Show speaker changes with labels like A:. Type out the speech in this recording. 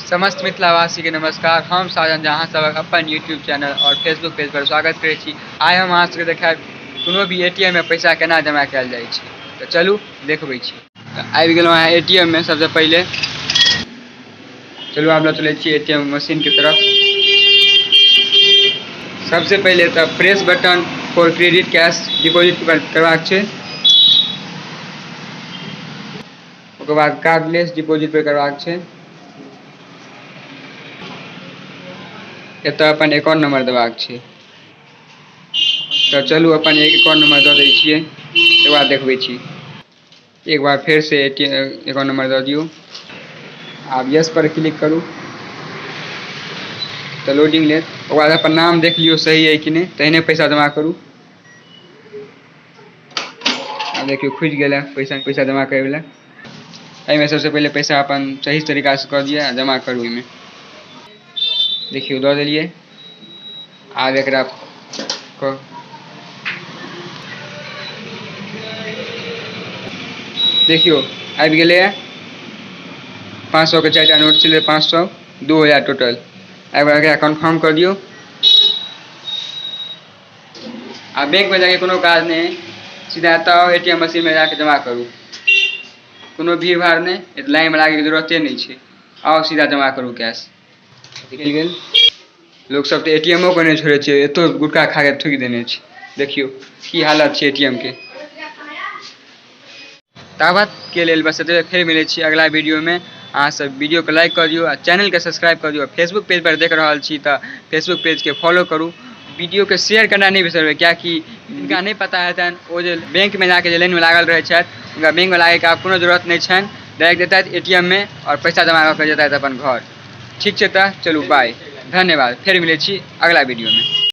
A: समस्त मिथिलावासी के नमस्कार। हम साजन जहाँ सब अपन यूट्यूब चैनल और फेसबुक पेज पर स्वागत करै छी। आइ हम अहाँ सबके देखायब कोनो भी एटीएम में पैसा केना जमा कयल जाइ छै। तो चलू देखबै छी। आबि गेलहुँ हैं एटीएम में। सबसे पहले चलू आब चलै छी एटीएम मशीन की तरफ। सबसे पहले तो press button for credit cash deposit करबाक छै। ओकर बाद कार्डलेस डिपॉजिट पर करबाक छै। एतऽ अपन अकाउंट नंबर देबाक छै। तो चलू अपन अकाउंट नंबर दऽ दै छियै। एक बार देखबै छी। एक बार फिर से अकाउंट नंबर दऽ दियौ। आब यस पर क्लिक करू तो लोडिंग लेत। ओकर बाद अपन नाम देख लियो सही है कि नहीं, तहने पैसा जमा करू। अब देखियो खुजि गेल पैसा जमा करैवला। एहिमे सबसे पहले पैसा अपन सही तरीका से कर दिया, जमा करू। एहिमे देखियो दऽ देलिए। आब एकरा देखियो आबि गेलै। 500 के 4टा नोट छलै। 500 2000 टोटल। अब एकरा कन्फर्म कर दियो। आ बैंक में जाके कोनो काज नहीं, सीधा एतऽ एटीएम मशीन में जाके जमा करू। कोनो भीड़ भाड़ नहीं, लाइन में लागे के जरूरते नहीं छै। आओ सीधा जमा करू कैश। निकल गेल। लोग सब तो एटीएमओ को नहीं छोड़े छै, एतो गुटखा खा के थूक देने छै। देखियो की हालत छै एटीएम के। ताबत के लेल बस एतबे। फिर मिले छी अगला वीडियो में। अहाँ सब वीडियो को लाइक कर दियो, चैनल के सब्सक्राइब कर दियो। फेसबुक पेज पर देख रहल छी तो फेसबुक पेज के फॉलो करू। वीडियो के शेयर करना नहीं बिसरबे, क्या कि इनका नहीं पता है वो जो बैंक में जाके लाइन में लागल रहे छथि, उनका बैंक में लागे के आब कोनो जरूरत नहीं छनि। डायरेक्ट देता एटीएम में और पैसा जमा करके जेता अपन घर। ठीक है तो चलू बाय, धन्यवाद। फिर मिले छी अगला वीडियो में।